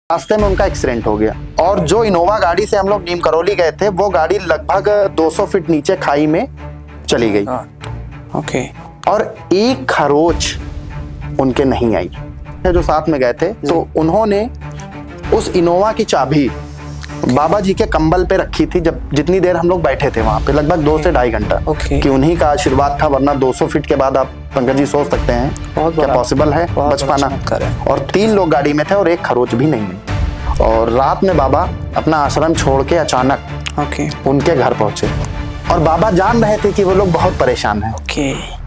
रास्ते में उनका एक्सीडेंट हो गया और जो इनोवा गाड़ी से हम लोग नीम करौली गए थे वो गाड़ी लगभग 200 फीट नीचे खाई में चली गई। ओके। और एक खरोच उनके नहीं आई। जो साथ में गए थे तो उन्होंने उस इनोवा की चाबी बाबा जी के कंबल पे रखी थी, जब जितनी देर हम लोग बैठे थे वहां पे, लगभग 2 से 2.5 घंटा, कि उन्हीं का आशीर्वाद था, वरना 200 फीट के बाद आप पंकज जी सोच सकते हैं क्या पॉसिबल है बच पाना। और 3 लोग गाड़ी में थे और एक खरोच भी नहीं है। और रात में बाबा अपना आश्रम छोड़ के अचानक उनके घर पहुंचे और बाबा जान रहे थे कि वो लोग बहुत परेशान हैं।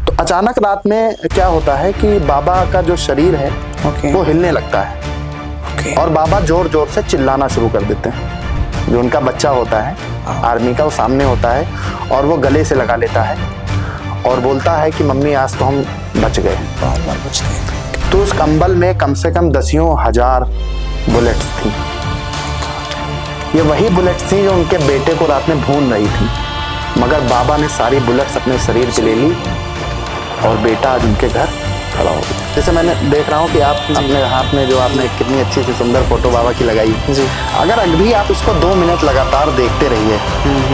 तो अचानक रात में क्या होता है कि बाबा का जो शरीर है वो हिलने लगता है और बाबा जोर जोर से चिल्लाना शुरू कर देते हैं। जो उनका बच्चा होता है आर्मी का, वो सामने होता है और वो गले से लगा लेता है और बोलता है कि मम्मी आज तो हम बच गए। तो उस कंबल में कम से कम 10,000 बुलेट्स थी। ये वही बुलेट्स थी जो उनके बेटे को रात में भून रही थी, मगर बाबा ने सारी बुलेट्स अपने शरीर पे ले ली और बेटा आज उनके घर खड़ा हो गया। जैसे मैंने देख रहा हूँ कि आप अपने हाथ में जो आपने कितनी अच्छी सी सुंदर फोटो बाबा की लगाई जी। अगर अभी आप इसको 2 मिनट लगातार देखते रहिए,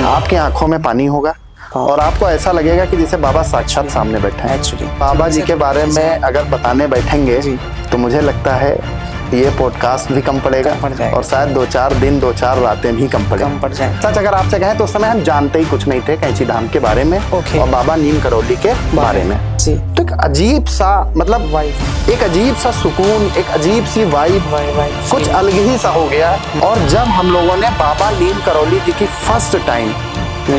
आपकी आंखों में पानी होगा और आपको ऐसा लगेगा कि जैसे बाबा साक्षात सामने बैठे हैं। एक्चुअली बाबा जी के बारे में अगर बताने बैठेंगे तो मुझे लगता है ये पॉडकास्ट भी कम पड़ेगा और शायद 2-4 दिन 2-4 रातें भी कम पड़ जाए। सच अगर आपसे कहें तो उस समय हम जानते ही कुछ नहीं थे कैंची धाम के बारे में और बाबा नीम करौली के बारे में। तो एक अजीब सा मतलब एक अजीब सा सुकून, एक अजीब सी वाइब, कुछ अलग ही सा हो गया। और जब हम लोगों ने बाबा नीम करौली जी की फर्स्ट टाइम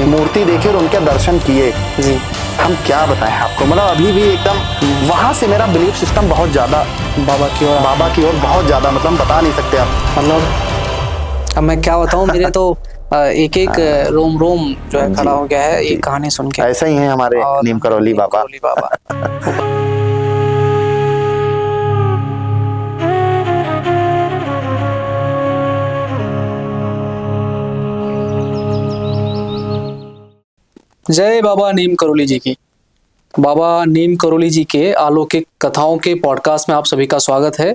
मूर्ति देखी और उनके दर्शन किए, हम क्या बताएं आपको, मतलब अभी भी एकदम वहां से मेरा बिलीफ सिस्टम बहुत ज्यादा बाबा की ओर बहुत ज्यादा, मतलब बता नहीं सकते आप। मतलब अब मैं क्या बताऊं, मेरे तो एक रोम जो है खड़ा हो गया है ये कहानी सुन के। ऐसा ही है हमारे नीम करौली बाबा। जय बाबा नीम करौली जी की। बाबा नीम करौली जी के अलौकिक कथाओं के पॉडकास्ट में आप सभी का स्वागत है।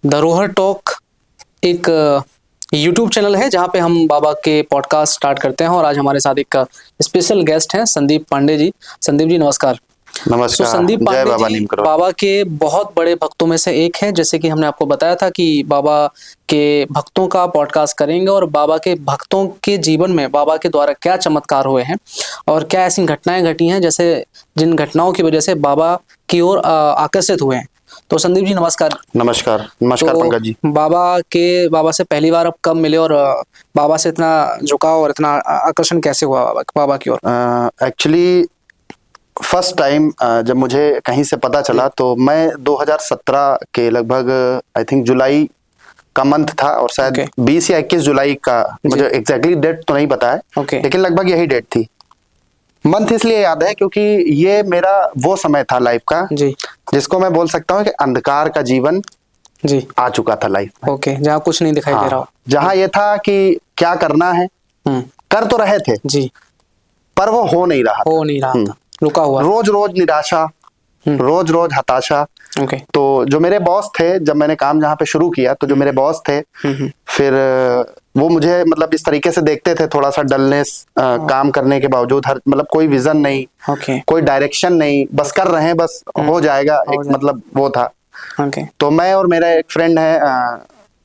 धरोहर टॉक एक यूट्यूब चैनल है जहाँ पे हम बाबा के पॉडकास्ट स्टार्ट करते हैं और आज हमारे साथ एक स्पेशल गेस्ट हैं संदीप पांडे जी। संदीप जी नमस्कार। नमस्कार। संदीप पांडे जी बाबा के बहुत बड़े भक्तों में से एक हैं। जैसे कि हमने आपको बताया था कि बाबा के भक्तों का पॉडकास्ट करेंगे और बाबा के भक्तों के जीवन में बाबा के द्वारा क्या चमत्कार हुए हैं और क्या ऐसी घटनाएं घटी हैं जैसे जिन घटनाओं की वजह से बाबा की ओर आकर्षित हुए हैं। तो संदीप जी नमस्कार। नमस्कार पंकज जी। बाबा से पहली बार अब कब मिले और बाबा से इतना झुकाव और इतना आकर्षण कैसे हुआ बाबा की ओर? एक्चुअली फर्स्ट टाइम जब मुझे कहीं से पता चला तो मैं 2017 के लगभग आई थिंक जुलाई का मंथ था और शायद 20 या 21 जुलाई का, मुझे एग्जैक्टली डेट तो नहीं पता है लेकिन लगभग यही डेट थी। मंथ इसलिए याद है क्योंकि ये मेरा वो समय था लाइफ का जिसको मैं बोल सकता हूँ कि अंधकार का जीवन आ चुका था लाइफ में। जहाँ कुछ नहीं दिखाई दे रहा, जहाँ ये था कि क्या करना है, कर तो रहे थे पर वो हो नहीं रहा था, रुका हुआ, रोज रोज निराशा, रोज रोज हताशा। तो जो मेरे बॉस थे, जब मैंने काम जहाँ पे शुरू किया तो जो मेरे बॉस थे फिर वो मुझे मतलब इस तरीके से देखते थे, थोड़ा सा डलनेस, काम करने के बावजूद हर मतलब कोई विजन नहीं, कोई डायरेक्शन नहीं, बस कर रहे हैं, बस हो जाएगा, एक मतलब वो था। तो मैं और मेरा एक फ्रेंड है,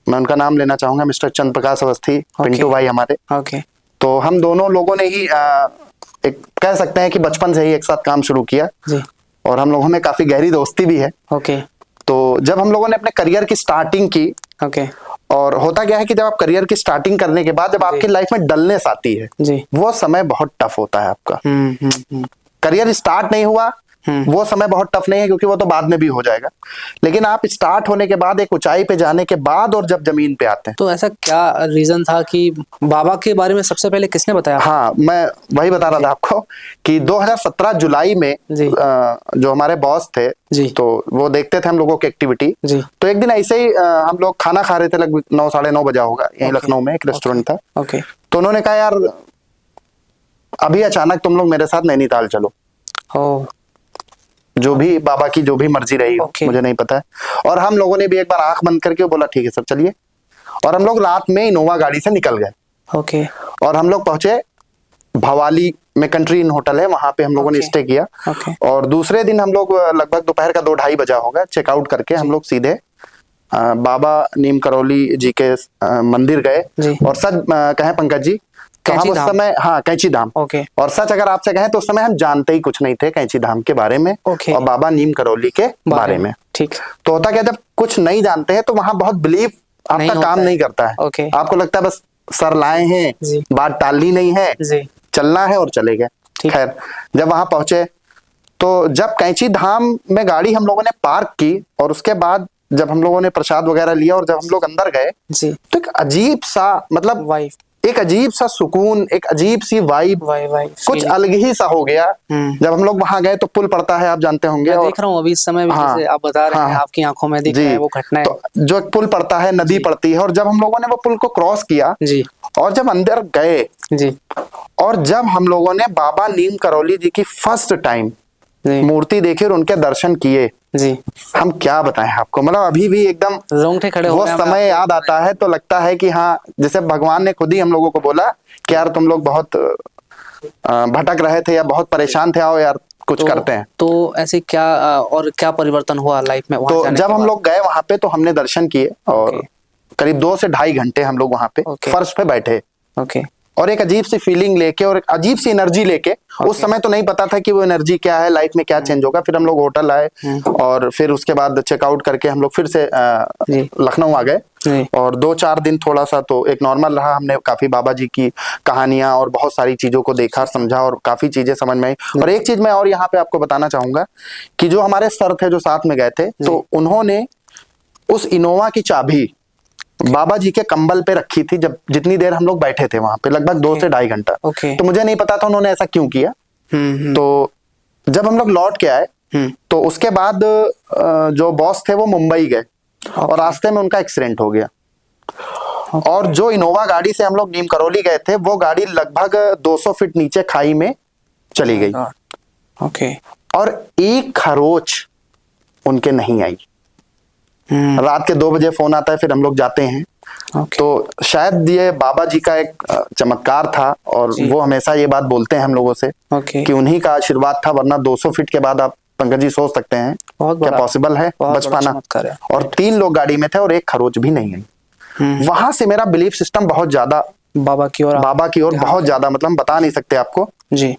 मैं उनका नाम लेना चाहूंगा, मिस्टर चंद्र प्रकाश अवस्थी, पिंटू भाई हमारे। तो हम दोनों लोगों ने ही एक कह सकते हैं कि बचपन से ही एक साथ काम शुरू किया और हम लोगों में काफी गहरी दोस्ती भी है। तो जब हम लोगों ने अपने करियर की स्टार्टिंग की, और होता क्या है कि जब आप करियर की स्टार्टिंग करने के बाद जब आपकी लाइफ में डलनेस आती है वो समय बहुत टफ होता है आपका। करियर स्टार्ट नहीं हुआ वो समय बहुत टफ नहीं है क्योंकि वो तो बाद में भी हो जाएगा, लेकिन आप स्टार्ट होने के बाद एक ऊंचाई पे जाने के बाद और जब जमीन पे आते हैं। तो ऐसा क्या रीजन था कि बाबा के बारे में सबसे पहले किसने बताया? हाँ, मैं वही बता रहा था आपको कि 2017 जुलाई में जो हमारे बॉस थे तो वो देखते थे हम लोगों की एक्टिविटी। तो एक दिन ऐसे ही हम लोग खाना खा रहे थे, लगभग 9 साढ़े 9 बजा होगा, यहीं लखनऊ में एक रेस्टोरेंट था। तो उन्होंने कहा यार अभी अचानक तुम लोग मेरे साथ नैनीताल चलो। जो भी बाबा की जो भी मर्जी रही हो मुझे नहीं पता है। और हम लोगों ने भी एक बार आंख बंद करके बोला ठीक है सर चलिए। और हम लोग रात में इनोवा गाड़ी से निकल गए ओके और हम लोग पहुंचे भवाली में, कंट्री इन होटल है, वहां पे हम लोगों ने Okay. स्टे किया। ओके और दूसरे दिन हम लोग लगभग दोपहर का 2-2:30 बजा होगा, चेकआउट करके हम लोग सीधे बाबा नीम करौली जी के मंदिर गए। जी। और सच कहें पंकज जी, तो हम कैंची उस धाम। समय, हाँ कैंची धाम, ओके और सच अगर आपसे कहें तो उस समय हम जानते ही कुछ नहीं थे कैंची धाम के बारे में ओके। और बाबा नीम करौली के बारे में। ठीक तो होता क्या, जब कुछ नहीं जानते हैं तो वहां बहुत बिलीव नहीं आपका होता काम है। नहीं करता है। ओके आपको लगता है बस सर लाए हैं, जी। बात टालनी नहीं है, जी चलना है और चले गए। ठीक। खैर जब वहां पहुंचे तो जब कैंची धाम में गाड़ी हम लोगों ने पार्क की और उसके बाद जब हम लोगों ने प्रसाद वगैरह लिया और जब हम लोग अंदर गए जी। तो एक अजीब सा, मतलब वाइफ एक अजीब सा सुकून, एक अजीब सी वाइब, वाई वाई कुछ अलग ही सा हो गया। हम्म। जब हम लोग वहां गए तो पुल पड़ता है, आप जानते होंगे। मैं और देख रहा हूँ अभी इस समय भी, हाँ, जैसे आप बता रहे हैं हाँ, आपकी आंखों में दिख रहा है वो घटना है। तो जो एक पुल पड़ता है, नदी जी। पड़ती है, और जब हम लोगों ने वो पुल को क्रॉस किया जी और जब अंदर गए जी और जब हम लोगों ने बाबा नीम करौली जी की फर्स्ट टाइम जी मूर्ति देखी और उनके दर्शन किए, जी हम क्या बताएं आपको, मतलब अभी भी एकदम रोंगटे खड़े हो वो गए हैं। समय याद आता है तो लगता है कि हाँ, जैसे भगवान ने खुद ही हम लोगों को बोला कि यार तुम लोग बहुत भटक रहे थे या बहुत परेशान थे, आओ यार कुछ करते हैं। तो ऐसे क्या और क्या परिवर्तन हुआ लाइफ में वहां तो जाने जब के हम बाद? लोग गए वहां पे तो हमने दर्शन किए और ओके। करीब 2 से 2.5 घंटे हम लोग वहां पे ओके। फर्श पे बैठे ओके और एक अजीब सी फीलिंग लेके और एक अजीब सी एनर्जी लेके। उस समय तो नहीं पता था कि वो एनर्जी क्या है, लाइफ में क्या चेंज होगा। फिर हम लोग होटल आए और फिर उसके बाद चेकआउट करके हम लोग फिर से जी। लखनऊ आ गए जी। और 2-4 दिन थोड़ा सा तो एक नॉर्मल रहा। हमने काफी बाबा जी की कहानियां और बहुत सारी चीजों को देखा, समझा और काफी चीजें समझ में आई। और एक चीज मैं और यहाँ पे आपको बताना चाहूंगा कि जो हमारे सर थे जो साथ में गए थे, तो उन्होंने उस इनोवा की चाबी बाबा जी के कंबल पे रखी थी जब जितनी देर हम लोग बैठे थे वहां पे, लगभग 2 से 2.5 घंटा। ओके। तो मुझे नहीं पता था उन्होंने ऐसा क्यों किया। तो जब हम लोग लौट के आए तो उसके बाद जो बॉस थे वो मुंबई गए और रास्ते में उनका एक्सीडेंट हो गया। और जो इनोवा गाड़ी से हम लोग नीम करौली गए थे वो गाड़ी लगभग 200 फीट नीचे खाई में चली गई ओके। और एक खरोच उनके नहीं आई। रात के 2 बजे फोन आता है, फिर हम लोग जाते हैं। ओके। तो शायद ये बाबा जी का एक चमत्कार था और वो हमेशा ये बात बोलते हैं हम लोगों से ओके। कि उन्हीं का आशीर्वाद था, वरना 200 फीट के बाद आप पंकज जी सोच सकते हैं बहुत क्या बड़ा, पॉसिबल है बहुत बच बड़ा पाना। चमत्कार है। और 3 लोग गाड़ी में थे और एक खरोच भी नहीं आई। वहां से मेरा बिलीफ सिस्टम बहुत ज्यादा बाबा की ओर बहुत ज्यादा, मतलब हम बता नहीं सकते आपको। जी।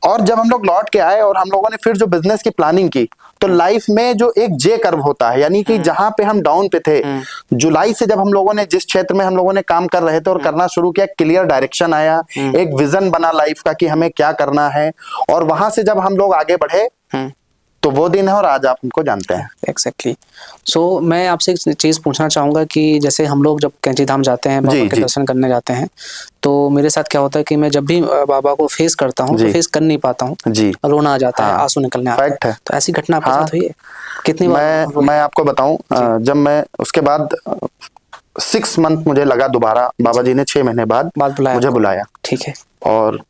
और जब हम लोग लौट के आए और हम लोगों ने फिर जो बिजनेस की प्लानिंग की, तो लाइफ में जो एक जे कर्व होता है, यानी कि जहां पे हम डाउन पे थे, जुलाई से जब हम लोगों ने जिस क्षेत्र में हम लोगों ने काम कर रहे थे और करना शुरू किया, क्लियर डायरेक्शन आया, एक विजन बना लाइफ का कि हमें क्या करना है। और वहां से जब हम लोग आगे बढ़े तो वो दिन है और आज आप हमको जानते हैं। एग्जैक्टली। सो मैं आपसे एक चीज़ पूछना चाहूँगा कि जैसे हम लोग जब कैंची धाम जाते हैं, बाबा के दर्शन करने जाते हैं, तो मेरे साथ क्या होता है कि मैं जब भी बाबा को फेस करता हूँ तो फेस कर नहीं पाता हूँ जी। रोना आ जाता है, आंसू निकलने आते हैं। तो ऐसी घटना आपके साथ हुई है? कितनी बार? मैं आपको बताऊं, जब मैं उसके बाद 6 मंथ मुझे लगा, दोबारा बाबा जी ने 6 महीने बाद मुझे बुलाया। ठीक है। और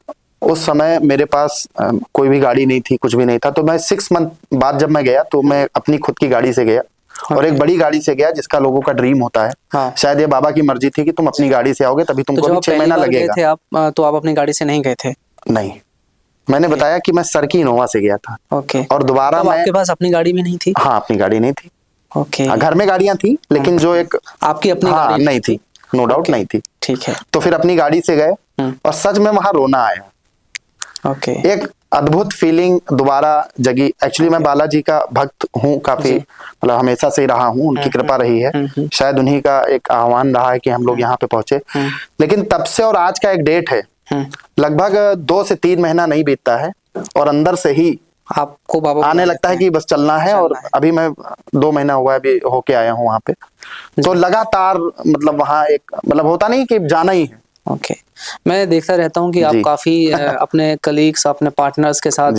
उस समय मेरे पास कोई भी गाड़ी नहीं थी, कुछ भी नहीं था। तो मैं 6 मंथ बाद जब मैं गया तो मैं अपनी खुद की गाड़ी से गया और एक बड़ी गाड़ी से गया जिसका लोगों का ड्रीम होता है। हाँ। शायद ये बाबा की मर्जी थी कि तुम अपनी गाड़ी से आओगे तभी तुमको भी 6 महीना लगेगा। थे आप, तो आप अपनी गाड़ी से नहीं गए थे? नहीं, मैंने बताया कि मैं सर की इनोवा से गया था। ओके। और दोबारा आपके पास अपनी गाड़ी भी नहीं थी? हाँ, अपनी गाड़ी नहीं थी। ओके। घर में गाड़ियां थी लेकिन जो एक आपकी अपनी गाड़ी नहीं थी, नो डाउट नहीं थी। ठीक है। तो फिर अपनी गाड़ी से गए और सच में वहां रोना आया। ओके। एक अद्भुत फीलिंग दोबारा जगी। एक्चुअली मैं बालाजी का भक्त हूँ काफी, मतलब हमेशा से ही रहा हूँ, उनकी कृपा रही है। शायद उन्हीं का एक आह्वान रहा है कि हम लोग यहाँ पे पहुंचे। लेकिन तब से और आज का एक डेट है, लगभग 2 से 3 महीना नहीं बीतता है और अंदर से ही आपको बाबा आने लगता है कि बस चलना है। और अभी मैं 2 महीना हुआ है, अभी होके आया हूँ वहां पे। तो लगातार मतलब वहां एक मतलब होता नहीं कि जाना ही है। ओके। मैं देखता रहता हूँ कि आप काफी अपने कलीग्स, अपने पार्टनर्स के साथ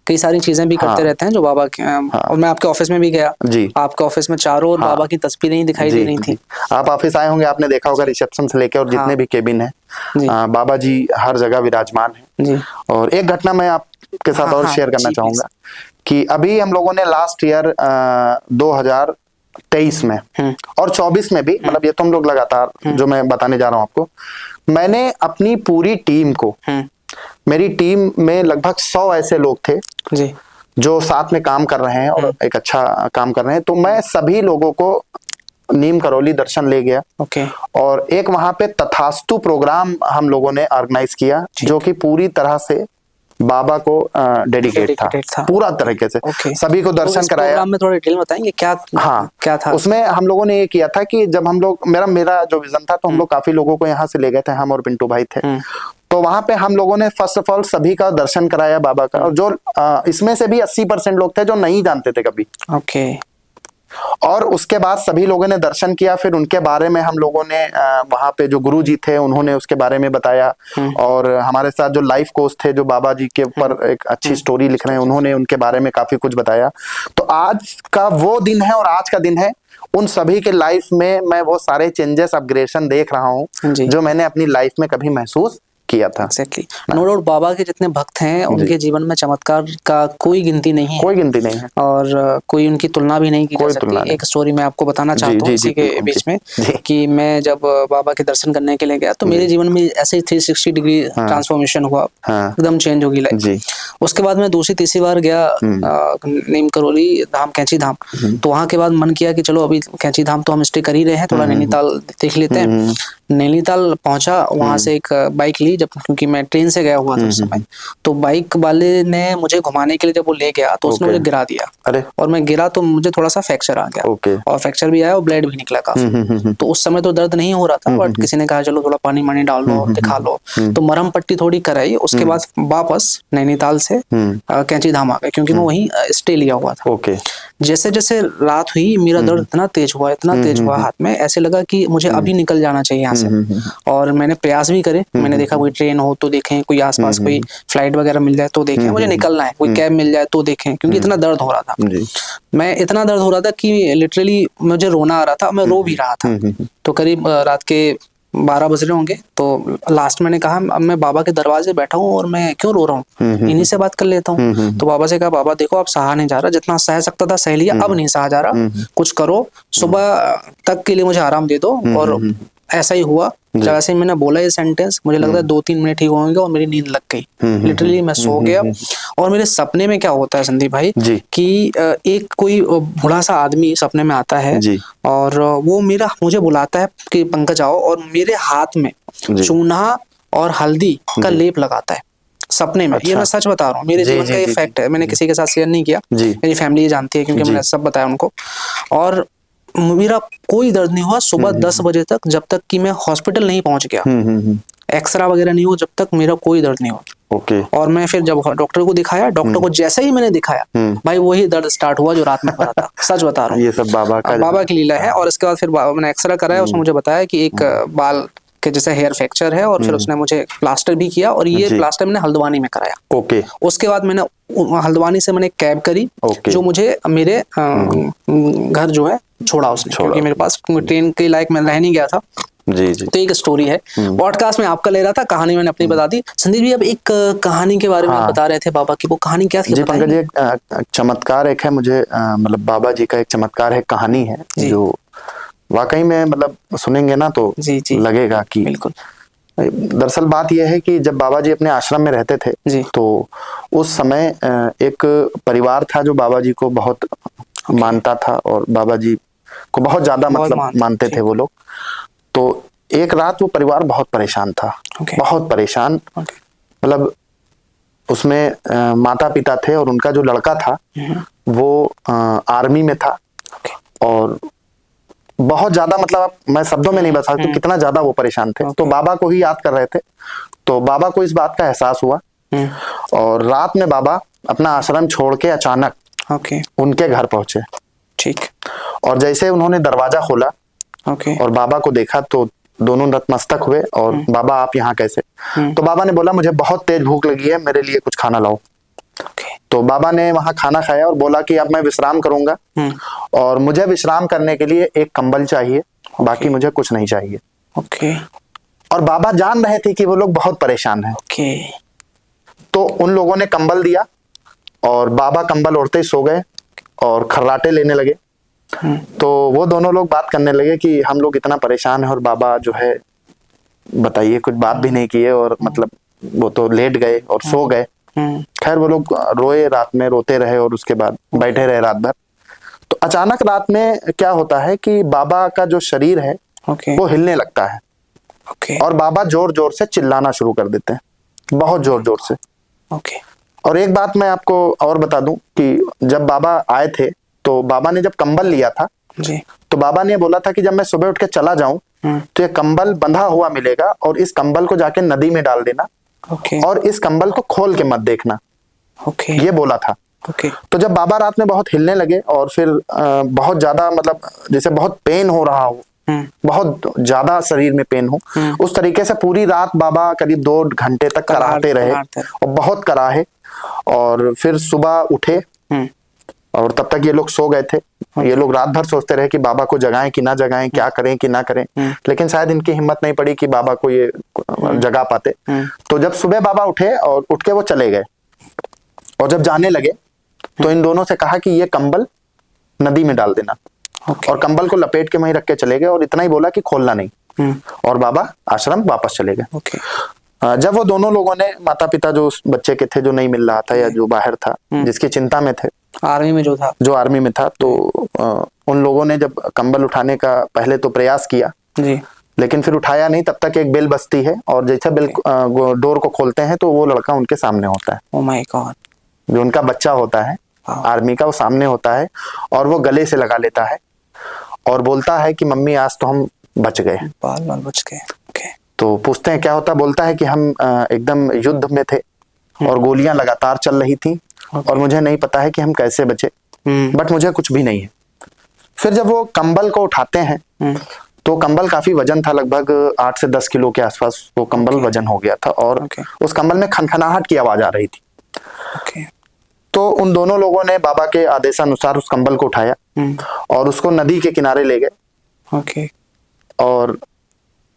कई सारी चीजें भी करते रहते हैं जो बाबा के। और मैं आपके ऑफिस में भी गया जी। आपके ऑफिस में चारों ओर बाबा की तस्वीरें ही दिखाई दे रही थी। आप ऑफिस आए होंगे, आपने देखा होगा रिसेप्शन से लेकर और जितने भी केबिन है, बाबा जी हर जगह विराजमान है जी। और एक घटना मैं आपके साथ और शेयर करना चाहूंगा कि अभी हम लोगों ने लास्ट ईयर 23 में और 24 में भी, मतलब ये तो हम लोग लगातार जो मैं बताने जा रहा हूँ आपको, मैंने अपनी पूरी टीम को, मेरी टीम में लगभग 100 ऐसे लोग थे जी जो साथ में काम कर रहे हैं और एक अच्छा काम कर रहे हैं, तो मैं सभी लोगों को नीम करौली दर्शन ले गया। ओके। और एक वहां पे तथास्तु प्रोग्राम हम लोगों ने ऑर्गेनाइज किया जो कि पूरी तरह से बाबा को डेडिकेट था पूरा तरीके से। सभी को दर्शन कराया। प्रोग्राम में थोड़ा डिटेल बताएंगे क्या? हाँ, क्या था उसमें? हम लोगों ने ये किया था कि जब हम लोग, मेरा जो विजन था, तो हम लोग काफी लोगों को यहाँ से ले गए थे, हम और पिंटू भाई थे। तो वहां पे हम लोगों ने फर्स्ट ऑफ ऑल सभी का दर्शन कराया बाबा का, और जो इसमें से भी 80% लोग थे जो नहीं जानते थे कभी। ओके। और उसके बाद सभी लोगों ने दर्शन किया, फिर उनके बारे में हम लोगों ने वहां पे जो गुरु जी थे उन्होंने उसके बारे में बताया, और हमारे साथ जो लाइफ कोच थे जो बाबा जी के ऊपर एक अच्छी स्टोरी लिख रहे हैं, उन्होंने उनके बारे में काफी कुछ बताया। तो आज का वो दिन है और आज का दिन है, उन सभी के लाइफ में मैं वो सारे चेंजेस, अपग्रेडेशन देख रहा हूँ जो मैंने अपनी लाइफ में कभी महसूस किया था। Exactly. नो डाउट बाबा के जितने भक्त हैं उनके जीवन में चमत्कार का कोई गिनती नहीं है, कोई गिनती नहीं है, और कोई उनकी तुलना भी नहीं की जा सकती। एक स्टोरी मैं आपको बताना चाहता हूँ इसी के बीच में कि मैं जब बाबा के दर्शन करने के लिए गया तो मेरे जीवन में ऐसे 360 डिग्री ट्रांसफॉर्मेशन हुआ, एकदम चेंज होगी लाइफ। उसके बाद मैं दूसरी तीसरी बार गया नीम करौली धाम, कैंची धाम। तो वहां के बाद मन किया कि चलो अभी कैंची धाम तो हम स्टे कर ही रहे हैं, थोड़ा नैनीताल देख लेते हैं। नैनीताल पहुंचा, वहां से एक बाइक ली, जब क्योंकि मैं ट्रेन से गया हुआ था उस समय, तो बाइक वाले ने मुझे घुमाने के लिए जब वो ले गया तो उसने मुझे गिरा दिया। अरे! और मैं गिरा तो मुझे थोड़ा सा फ्रैक्चर आ गया, और फ्रैक्चर भी आया और ब्लड भी निकला काफी। तो उस समय तो दर्द नहीं हो रहा था, बट किसी ने कहा चलो थोड़ा पानी मानी डाल लो, दिखा लो, तो मरहम पट्टी थोड़ी कराई। उसके बाद वापस नैनीताल से कैंची धाम आ गए, क्योंकि मैं वहीं स्टे लिया हुआ था। जैसे जैसे रात हुई मेरा दर्द इतना तेज हुआ हाथ में, ऐसे लगा कि मुझे अभी निकल जाना चाहिए यहाँ से। और मैंने प्रयास भी करे, मैंने देखा कोई ट्रेन हो तो देखें, कोई आसपास कोई फ्लाइट वगैरह मिल जाए तो देखें, मुझे निकलना है, कोई कैब मिल जाए तो देखें, क्योंकि इतना दर्द हो रहा था। मैं इतना दर्द हो रहा था कि लिटरली मुझे रोना आ रहा था, मैं रो भी रहा था। तो करीब रात के 12 बज रहे होंगे, तो लास्ट मैंने कहा अब मैं बाबा के दरवाजे बैठा हूँ और मैं क्यों रो रहा हूँ, इन्हीं से बात कर लेता हूँ। तो बाबा से कहा बाबा देखो अब सहा नहीं जा रहा, जितना सह सकता था सह लिया, अब नहीं सहा जा रहा, कुछ करो, सुबह तक के लिए मुझे आराम दे दो। और ऐसा ही हुआ। जब ऐसे ही मैंने बोला ये सेंटेंस, मुझे लगता है 2-3 मिनट ही होंगे और मेरी नींद लग गई। लिटरली मैं सो गया। और मेरे सपने में क्या होता है संदीप भाई कि एक कोई बूढ़ा सा आदमी सपने में आता है और वो मुझे बुलाता है कि पंकज आओ, और मेरे हाथ में चूना और हल्दी का लेप लगाता है सपने में। ये मैं सच बता रहा हूँ, मेरे जीवन का ये फैक्ट है, मैंने किसी के साथ शेयर नहीं किया, मेरी फैमिली जानती है क्योंकि मैंने सब बताया उनको। और मेरा कोई दर्द नहीं हुआ सुबह 10 बजे तक, जब तक कि मैं हॉस्पिटल नहीं पहुंच गया, एक्सरा वगैरह नहीं हुआ, जब तक मेरा कोई दर्द नहीं हुआ। और मैं फिर जब डॉक्टर को दिखाया, डॉक्टर को जैसे ही मैंने दिखाया भाई वही दर्द स्टार्ट हुआ जो रात में हो रहा था। सच बता रहा हूँ, ये सब बाबा की लीला है। और इसके बाद फिर मैंने एक्सरा कराया, उसने मुझे बताया कि एक बाल के जैसे हेयर फ्रैक्चर है, और फिर उसने मुझे प्लास्टर भी किया, और ये प्लास्टर मैंने हल्द्वानी में कराया। उसके बाद मैंने हल्द्वानी से मैंने कैब करी जो मुझे मेरे घर जो है छोड़ा उसने, क्योंकि मेरे पास ट्रेन के लायक मैं रह नहीं गया था। तो एक स्टोरी है, पॉडकास्ट में आपका ले रहा था, कहानी मैंने अपनी बता दी। संदीप जी अब एक कहानी के बारे में आप बता रहे थे बाबा की, वो कहानी क्या थी? जी पंकज जी, चमत्कार एक है मुझे, मतलब बाबा जी का एक चमत्कार है, कहानी है जो वाकई में मतलब सुनेंगे ना तो लगेगा कि बिल्कुल। दरअसल बात यह है कि जब बाबा जी अपने आश्रम में रहते थे तो उस समय एक परिवार था जो बाबा जी को बहुत मानता था, और बाबा जी को बहुत ज्यादा मतलब मानते थे वो लोग। तो एक रात वो परिवार बहुत परेशान था, बहुत परेशान। मतलब उसमें माता पिता थे और उनका जो लड़का था वो आर्मी में था, और बहुत ज्यादा मतलब मैं शब्दों में नहीं बता सकता कितना ज्यादा वो परेशान थे। तो बाबा को ही याद कर रहे थे। तो बाबा को इस बात का एहसास हुआ, और रात में बाबा अपना आश्रम छोड़ के अचानक उनके घर पहुंचे। ठीक। और जैसे उन्होंने दरवाजा खोला और बाबा को देखा तो दोनों नतमस्तक हुए, और बाबा आप यहाँ कैसे? तो बाबा ने बोला मुझे बहुत तेज भूख लगी है, मेरे लिए कुछ खाना लाओ। तो बाबा ने वहां खाना खाया और बोला कि अब मैं विश्राम करूंगा, और मुझे विश्राम करने के लिए एक कंबल चाहिए, बाकी मुझे कुछ नहीं चाहिए। और बाबा जान रहे थे कि वो लोग बहुत परेशान हैं। तो उन लोगों ने कंबल दिया, और बाबा कंबल ओढ़ते ही सो गए और खर्राटे लेने लगे। तो वो दोनों लोग बात करने लगे कि हम लोग इतना परेशान है और बाबा जो है बताइए कुछ बात भी नहीं किए और मतलब वो तो लेट गए और सो गए। खैर वो लोग रोए, रात में रोते रहे और उसके बाद बैठे रहे रात भर। तो अचानक रात में क्या होता है कि बाबा का जो शरीर है वो हिलने लगता है और बाबा जोर जोर से चिल्लाना शुरू कर देते हैं, बहुत जोर जोर से। और एक बात मैं आपको और बता दूं कि जब बाबा आए थे तो बाबा ने जब कंबल लिया था जी, तो बाबा ने बोला था कि जब मैं सुबह उठ के चला जाऊं तो ये कंबल बंधा हुआ मिलेगा और इस कंबल को जाके नदी में डाल देना और इस कंबल को खोल के मत देखना, ये बोला था। तो जब बाबा रात में बहुत हिलने लगे और फिर बहुत ज्यादा मतलब जैसे बहुत पेन हो रहा हो, बहुत ज्यादा शरीर में पेन हो, उस तरीके से पूरी रात बाबा करीब 2 घंटे तक कराहते रहे और बहुत कराहे। और फिर सुबह उठे और तब तक ये लोग सो गए थे। ये लोग रात भर सोचते रहे कि बाबा को जगाएं कि ना जगाएं, क्या करें कि ना करें, लेकिन शायद इनकी हिम्मत नहीं पड़ी कि बाबा को ये जगा पाते। तो जब सुबह बाबा उठे और उठ के वो चले गए और जब जाने लगे तो इन दोनों से कहा कि ये कंबल नदी में डाल देना और कंबल को लपेट के वहीं रख के चले गए और इतना ही बोला कि खोलना नहीं और बाबा आश्रम वापस चले गए। जब वो दोनों लोगों ने, माता पिता जो उस बच्चे के थे जो नहीं मिल रहा था या जो बाहर था, जिसकी चिंता में थे, आर्मी में जो आर्मी में था, तो उन लोगों ने जब कंबल उठाने का पहले तो प्रयास किया जी, लेकिन फिर उठाया नहीं। तब तक एक बेल बजती है और जैसे बेल डोर को खोलते हैं तो वो लड़का उनके सामने होता है। ओह माय गॉड, जो उनका बच्चा होता है आर्मी का, वो सामने होता है और वो गले से लगा लेता है और बोलता है कि मम्मी आज तो हम बच गए, बाल बाल बच गए। तो पूछते हैं क्या होता, बोलता है कि हम एकदम युद्ध में थे और गोलियां लगातार चल रही थी और मुझे नहीं पता है कि हम कैसे बचे, बट मुझे कुछ भी नहीं है। फिर जब वो कंबल को उठाते हैं तो कंबल काफी वजन था, लगभग 8 से 10 किलो के आसपास वो कंबल वजन हो गया था और उस कंबल में खनखनाहट की आवाज आ रही थी। तो उन दोनों लोगों ने बाबा के आदेशानुसार उस कंबल को उठाया और उसको नदी के किनारे ले गए और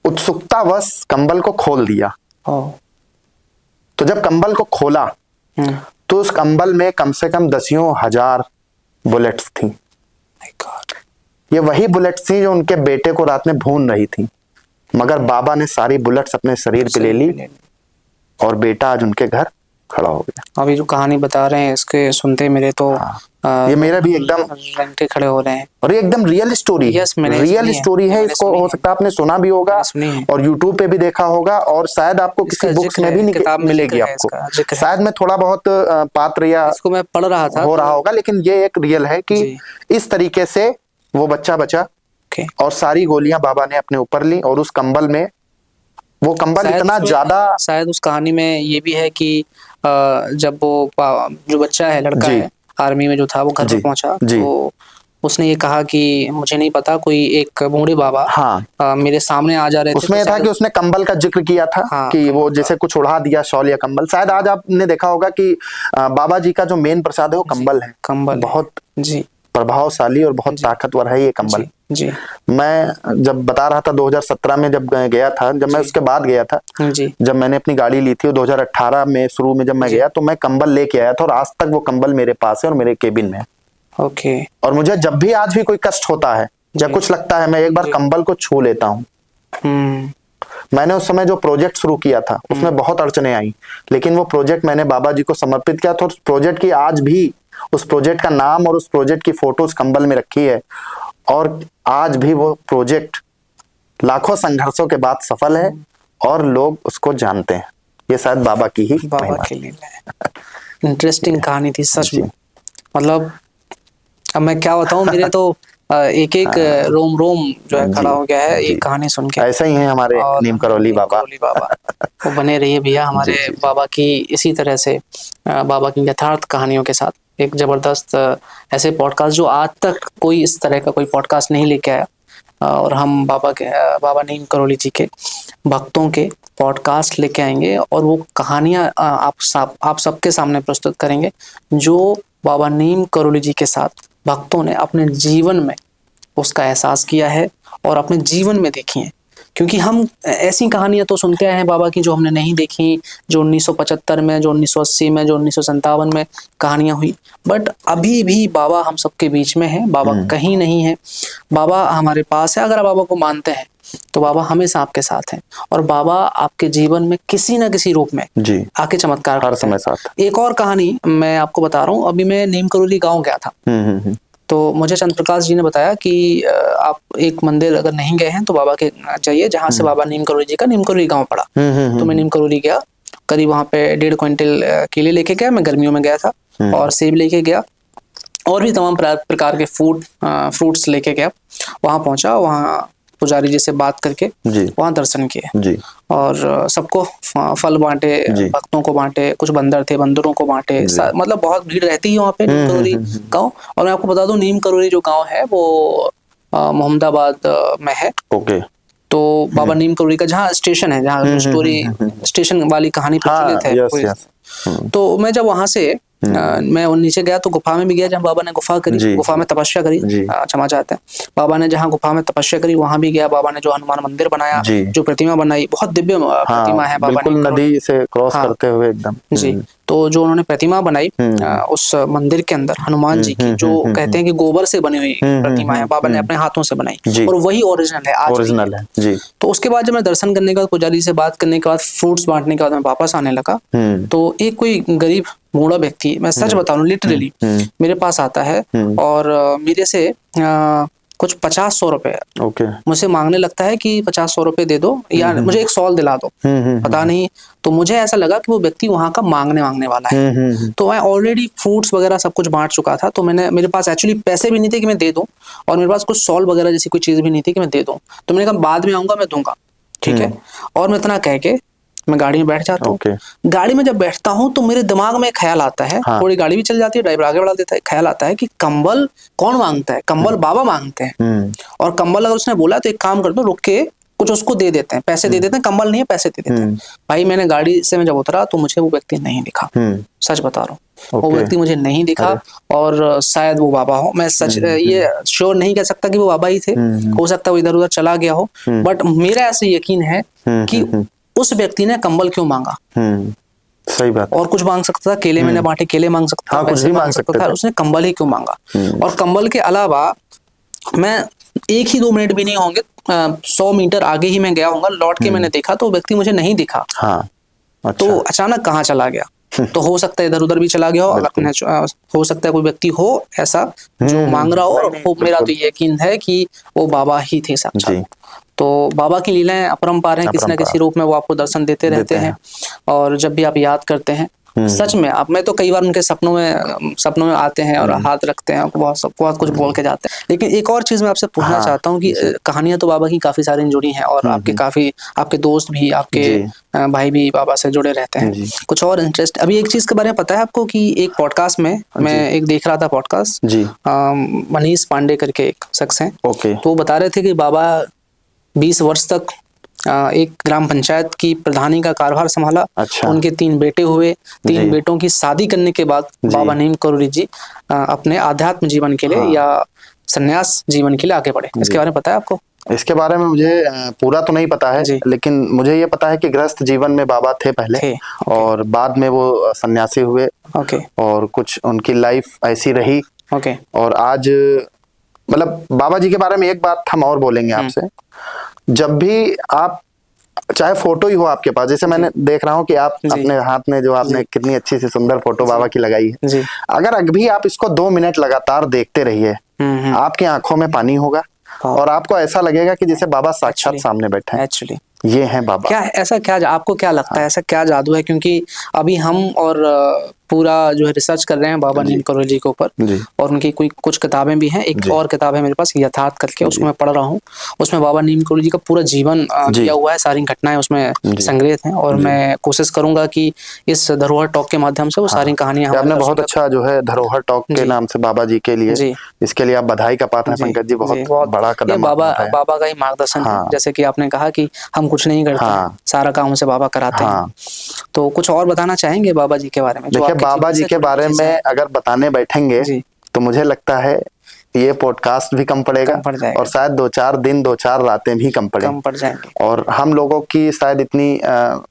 उत्सुकतावश कंबल को खोल दिया। तो जब कंबल को खोला तो उस कंबल में कम से कम 10,000 बुलेट्स थी। ये वही बुलेट्स थी जो उनके बेटे को रात में भून रही थी, मगर बाबा ने सारी बुलेट्स अपने शरीर पे ले ली और बेटा आज उनके घर खड़ा हो गया। अभी जो कहानी बता रहे हैं इसके सुनते मेरे तो ये मेरा भी एकदम रंगटे खड़े हो रहे हैं और ये एकदम रियल स्टोरी है। रियल स्टोरी है। इसको हो सकता है आपने सुना भी होगा और यूट्यूब पे भी देखा होगा और शायद आपको किसी बुक्स में भी मिलेगी आपको। शायद मैं थोड़ा बहुत पात्र या इसको मैं पढ़ रहा था हो रहा होगा, लेकिन ये एक रियल है कि इस तरीके से वो बच्चा बचा और सारी गोलियां बाबा ने अपने ऊपर ली और उस कंबल में, वो कंबल इतना ज्यादा, शायद उस कहानी में ये भी है कि जब वो जो बच्चा है, लड़का है, आर्मी में जो था, वो घर पे पहुंचा तो उसने ये कहा कि मुझे नहीं पता, कोई एक बूढ़े बाबा मेरे सामने आ जा रहे थे। उसमें था कि उसने कंबल का जिक्र किया था कि वो जैसे कुछ उड़ा दिया, शॉल या कंबल। शायद आज आपने देखा होगा कि बाबा जी का जो मेन प्रसाद है वो कंबल है। कंबल बहुत प्रभावशाली और बहुत ताकतवर है ये कंबल। जी। मैं जब बता रहा था 2017 में जब गया था, जब मैं उसके बाद गया था, जब मैंने अपनी गाड़ी ली थी 2018 में शुरू में जब मैं गया तो मैं कंबल लेके आया था और आज तक वो कंबल मेरे पास है और मेरे केबिन में है। और मुझे जब भी आज भी कोई कष्ट होता है या कुछ लगता है, मैं एक बार कंबल को छू लेता हूँ। मैंने उस समय जो प्रोजेक्ट शुरू किया था उसमें बहुत अड़चने आई, लेकिन वो प्रोजेक्ट मैंने बाबा जी को समर्पित किया था। उस प्रोजेक्ट की आज भी, उस प्रोजेक्ट का नाम और उस प्रोजेक्ट की फोटो उस कंबल में रखी है और आज भी वो प्रोजेक्ट लाखों संघर्षों के बाद सफल है और लोग उसको जानते हैं। ये शायद बाबा की ही बाबा की लीला है। इंटरेस्टिंग कहानी थी सच में। मतलब अब मैं क्या बताऊं, मेरे तो एक एक रोम रोम जो है खड़ा हो गया है ये कहानी सुन के। ऐसा ही है हमारे नीम करौली बाबा। वो बने रहिए भैया हमारे बाबा की इसी तरह से, बाबा की यथार्थ कहानियों के साथ एक जबरदस्त ऐसे पॉडकास्ट जो आज तक कोई इस तरह का कोई पॉडकास्ट नहीं लेके आया। और हम बाबा नीम करौली जी के भक्तों के पॉडकास्ट लेके आएंगे और वो कहानियां आप सबके सामने प्रस्तुत करेंगे जो बाबा नीम करौली जी के साथ भक्तों ने अपने जीवन में उसका एहसास किया है और अपने जीवन में देखी है। क्योंकि हम ऐसी कहानियां तो सुनते आए हैं बाबा की जो हमने नहीं देखी, जो 1975 में, जो 1980 में, जो 1957 में कहानियां हुई, बट अभी भी बाबा हम सबके बीच में है। बाबा कहीं नहीं है, बाबा हमारे पास है। अगर आप बाबा को मानते हैं तो बाबा हमेशा आपके साथ हैं, और बाबा आपके जीवन में किसी ना किसी रूप में जी आके चमत्कार हर करते हैं। समय साथ। एक और कहानी मैं आपको बता रहा हूँ। अभी मैं नीम करोली गाँव गया था, तो मुझे चंद्र प्रकाश जी ने बताया कि आप एक मंदिर अगर नहीं गए हैं तो बाबा के जाइए, जहाँ से बाबा नीम करोली जी का नीम करोली गाँव पड़ा। तो मैं नीम करोली गया, करीब वहाँ पे 1.5 क्विंटल केले लेके गया, मैं गर्मियों में गया था, और सेब लेके गया, और भी तमाम प्रकार के फ्रूट्स लेके गया। वहाँ पहुंचा, वहाँ पुजारी जी से बात करके वहाँ दर्शन किए, और सबको फल बांटे, भक्तों को बांटे, कुछ बंदर थे बंदरों को बांटे, मतलब बहुत भीड़ रहती है वहाँ पे नीम करोली गाँव। और मैं आपको बता दूं, नीम करोली जो गाँव है वो मोहम्मदाबाद में है। तो बाबा नीम करोली का जहाँ स्टेशन है, जहाँ स्टोरी स्टेशन वाली कहानी प्रचलित है, तो मैं जब वहां से मैं नीचे गया तो गुफा में भी गया, जहाँ बाबा ने गुफा करी, गुफा में तपस्या करी, क्षमा चाहते हैं। बाबा ने जहाँ गुफा में तपस्या करी वहां भी गया। बाबा ने जो हनुमान मंदिर बनाया, जो प्रतिमा बनाई, बहुत दिव्य प्रतिमा है बाबा ने, नदी से क्रॉस करते हुए एकदम। जी, तो जो उन्होंने प्रतिमा बनाई उस मंदिर के अंदर हनुमान जी की, जो कहते हैं कि गोबर से बनी हुई प्रतिमा है, बाबा ने अपने हाथों से बनाई, और वही ओरिजिनल है, आज भी है। तो उसके बाद जब मैं दर्शन करने के बाद, पुजारी से बात करने के बाद, फ्रूट्स बांटने के बाद मैं वापस आने लगा, तो एक कोई गरीब बूढ़ा व्यक्ति, मैं सच बता रहा हूँ लिटरली, मेरे पास आता है और मेरे से कुछ 50-100 रुपए मुझे मांगने लगता है कि 50-100 रुपए दे दो, या मुझे एक सॉल दिला दो। पता नहीं, तो मुझे ऐसा लगा कि वो व्यक्ति वहां का मांगने वाला है। तो मैं ऑलरेडी फ्रूट्स वगैरह सब कुछ बांट चुका था, तो मेरे पास एक्चुअली पैसे भी नहीं थे कि मैं दे दूं, और मेरे पास कुछ सॉल वगैरह जैसी कोई चीज भी नहीं थी कि मैं दे दूं। तो मैंने कहा बाद में आऊंगा, मैं दूंगा, ठीक है। और मैं इतना कह के मैं गाड़ी में बैठ जाता हूँ। गाड़ी में जब बैठता हूँ तो मेरे दिमाग में ख्याल आता है, थोड़ी गाड़ी भी चल जाती है, ड्राइवर आगे बढ़ा देता है, ख्याल आता है कि कंबल कौन मांगता है? कंबल बाबा मांगते हैं। और कंबल अगर उसने बोला तो एक काम कर दो, रुक के कुछ उसको दे देते हैं, पैसे दे देते हैं, कंबल नहीं है पैसे दे देते हैं। भाई मैंने गाड़ी से मैं जब उतरा तो मुझे वो व्यक्ति नहीं दिखा, सच बता रहा हूँ, वो व्यक्ति मुझे नहीं दिखा, और शायद वो बाबा हो। मैं सच ये श्योर नहीं कह सकता कि वो बाबा ही थे, हो सकता है वो इधर उधर चला गया हो, बट मेरा ऐसा यकीन है कि उस व्यक्ति ने कंबल क्यों मांगा। सही बात। और कुछ मांग सकता था, केले मैंने बांटे, केले मांग सकता था, पैसे मांग सकता था, उसने कंबल ही क्यों मांगा। और कंबल के अलावा मैं 1-2 मिनट भी नहीं होंगे, 100 मीटर आगे ही मैं गया होऊंगा, लौट के मैंने देखा तो व्यक्ति मुझे नहीं दिखा। अच्छा। तो अचानक कहाँ चला गया? तो हो सकता है इधर उधर भी चला गया हो, हो सकता है कोई व्यक्ति हो ऐसा जो मांग रहा हो, और मेरा तो यकीन है कि वो बाबा ही थे साक्षात। तो बाबा की लीलाएं अपरंपार हैं, किसी न किसी रूप में वो आपको दर्शन देते रहते हैं, और जब भी आप याद करते हैं, सच में आप, मैं तो कई बार उनके सपनों में आते हैं और हाथ रखते हैं, बहुत कुछ बोल के जाते हैं। लेकिन एक और चीज मैं आपसे पूछना चाहता हूँ कि कहानियां तो बाबा की काफी सारी जुड़ी हैं, और आपके दोस्त भी, आपके भाई भी बाबा से जुड़े रहते हैं। कुछ और इंटरेस्ट, अभी एक चीज के बारे में पता है आपको कि एक पॉडकास्ट में मैं एक देख रहा था पॉडकास्ट, मनीष पांडे करके एक शख्स हैं, तो वो बता रहे थे कि बाबा 20 वर्ष तक एक ग्राम पंचायत की प्रधानी का कार्यभार संभाला। अच्छा। उनके 3 बेटे हुए, 3 बेटों की शादी करने के बाद बाबा नीम करोली जी अपने आध्यात्म जीवन के लिए या संन्यास जीवन के लिए आगे बढ़े। इसके बारे में पता है आपको? इसके बारे में मुझे पूरा तो नहीं पता है, लेकिन मुझे ये पता है कि गृहस्थ जीवन में बाबा थे पहले, और बाद में वो सन्यासी हुए, और कुछ उनकी लाइफ ऐसी रही। और आज मतलब बाबा जी के बारे में एक बात हम और बोलेंगे आपसे, जब भी आप, चाहे फोटो ही हो आपके पास, जैसे मैंने देख रहा हूँ कि आप अपने हाथ में जो आपने कितनी अच्छी सी सुंदर फोटो बाबा की लगाई है, अगर अभी आप इसको 2 मिनट लगातार देखते रहिए, आपकी आंखों में पानी होगा, और आपको ऐसा लगेगा कि जैसे बाबा साक्षात सामने बैठे हैं। एक्चुअली ये है बाबा। क्या ऐसा, क्या आपको क्या लगता है, ऐसा क्या जादू है? क्योंकि अभी हम और पूरा जो है रिसर्च कर रहे हैं बाबा नीम करोली जी के ऊपर, और उनकी कुछ किताबें भी हैं। एक और किताब है मेरे पास, यथार्थ करके, उसको मैं पढ़ रहा हूँ। उसमें बाबा नीम करोली जी का पूरा जीवन दिया हुआ है, सारी घटनाएं उसमें संग्रहित हैं, और मैं कोशिश करूंगा कि इस धरोहर टॉक के माध्यम से वो सारी कहानियां, आपने बहुत अच्छा जो है धरोहर टॉक के नाम से बाबा जी के लिए, इसके लिए आप बधाई का पात्र हैं पंकज जी, बहुत बड़ा कदम। बाबा का ही मार्गदर्शन है, जैसे कि आपने कहा कि हम कुछ नहीं करते, सारा काम से बाबा कराते हैं। तो कुछ और बताना चाहेंगे बाबा जी के बारे में? देखिए, बाबा जी के बारे में अगर बताने बैठेंगे तो मुझे लगता है ये पॉडकास्ट भी कम पड़ेगा कम पड़ जाएगा। और शायद 2-4 दिन 2-4 रातें भी कम पड़े। कम पड़ जाएंगे। और हम लोगों की शायद इतनी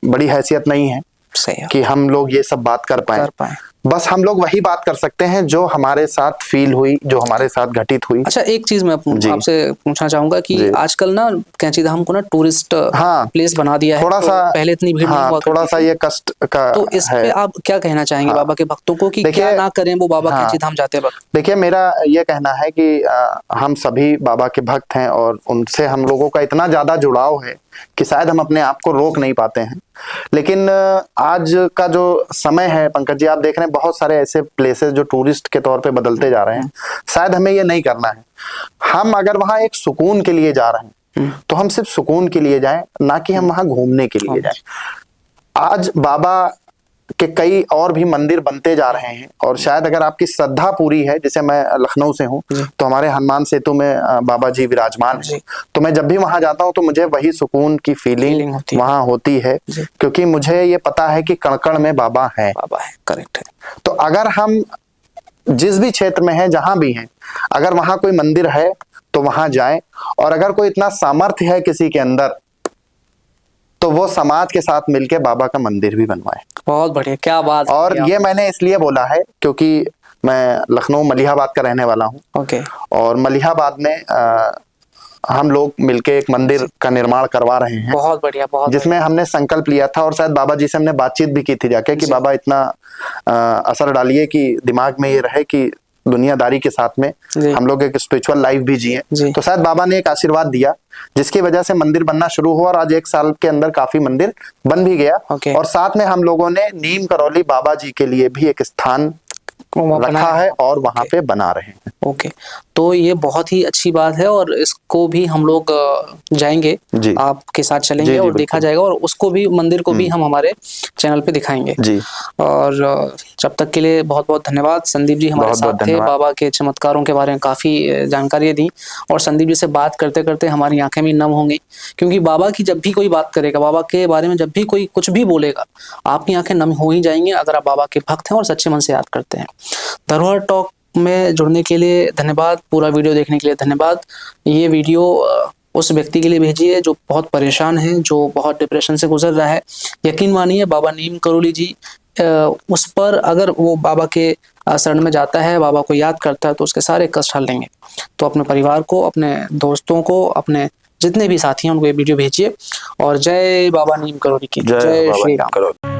बड़ी हैसियत नहीं है सही है। कि हम लोग ये सब बात कर पाए। बस हम लोग वही बात कर सकते हैं जो हमारे साथ फील हुई, जो हमारे साथ घटित हुई। अच्छा, एक चीज मैं आपसे पूछना चाहूंगा कि आजकल ना कैंची धाम को ना टूरिस्ट प्लेस बना दिया है। थोड़ा सा पहले इतनी भीड़ नहीं हुआ, थोड़ा सा ये कष्ट का तो इस पे आप क्या कहना चाहेंगे बाबा के भक्तों को कि क्या ना करें वो बाबा कैंची धाम जाते वक्त? देखिए, मेरा ये कहना है कि हम सभी बाबा के भक्त हैं और उनसे हम लोगों का इतना ज्यादा जुड़ाव है कि शायद हम अपने आप को रोक नहीं पाते हैं। लेकिन आज का जो समय है पंकज जी, आप देख रहे हैं बहुत सारे ऐसे प्लेसेस जो टूरिस्ट के तौर पे बदलते जा रहे हैं। शायद हमें ये नहीं करना है। हम अगर वहां एक सुकून के लिए जा रहे हैं तो हम सिर्फ सुकून के लिए जाएं, ना कि हम वहां घूमने के लिए जाएं। आज बाबा के कई और भी मंदिर बनते जा रहे हैं और शायद अगर आपकी श्रद्धा पूरी है, जैसे मैं लखनऊ से हूँ तो हमारे हनुमान सेतु में बाबा जी विराजमान है, तो मैं जब भी वहां जाता हूँ तो मुझे वही सुकून की फीलिंग वहां होती है, क्योंकि मुझे ये पता है कि कण-कण में बाबा है। करेक्ट है। तो अगर हम जिस भी क्षेत्र में हैं, जहां भी हैं, अगर वहां कोई मंदिर है तो वहां जाएं, और अगर कोई इतना सामर्थ्य है किसी के अंदर तो वो समाज के साथ मिलके बाबा का मंदिर भी बनवाए। बहुत बढ़िया, क्या बात। और ये मैंने इसलिए बोला है क्योंकि मैं लखनऊ मलिहाबाद का रहने वाला हूँ। ओके। और मलिहाबाद में हम लोग मिलके एक मंदिर का निर्माण करवा रहे हैं। बहुत बढ़िया, बहुत जिसमें हमने संकल्प लिया था और शायद बाबा जी से हमने बातचीत भी की थी जाके कि बाबा इतना असर डालिए कि दिमाग में ये रहे कि दुनियादारी के साथ में हम लोग एक स्पिरिचुअल लाइफ भी जिए। तो शायद बाबा ने एक आशीर्वाद दिया जिसकी वजह से मंदिर बनना शुरू हुआ और आज 1 साल के अंदर काफी मंदिर बन भी गया। और साथ में हम लोगों ने नीम करौली बाबा जी के लिए भी एक स्थान रखा है और वहां पे बना रहे हैं। ओके, तो ये बहुत ही अच्छी बात है और इसको भी हम लोग जाएंगे, आपके साथ चलेंगे और देखा जाएगा और उसको भी, मंदिर को भी हम हमारे चैनल पे दिखाएंगे जी। और जब तक के लिए बहुत बहुत धन्यवाद। संदीप जी हमारे साथ थे, बाबा के चमत्कारों के बारे में काफी जानकारी दी और संदीप जी से बात करते करते हमारी आंखें भी नम होंगी, क्योंकि बाबा की जब भी कोई बात करेगा, बाबा के बारे में जब भी कोई कुछ भी बोलेगा, आपकी आंखें नम हो ही जाएंगी अगर आप बाबा के भक्त हैं और सच्चे मन से याद करते हैं। धरोहर टॉक में जुड़ने के लिए धन्यवाद, पूरा वीडियो देखने के लिए धन्यवाद। ये वीडियो उस व्यक्ति के लिए भेजिए जो बहुत परेशान है, जो बहुत डिप्रेशन से गुजर रहा है। यकीन मानिए बाबा नीम करौली जी उस पर अगर वो बाबा के शरण में जाता है, बाबा को याद करता है, तो उसके सारे कष्ट हल लेंगे। तो अपने परिवार को, अपने दोस्तों को, अपने जितने भी साथी हैं उनको ये वीडियो भेजिए। और जय बाबा नीम करौली की जय श्री राम।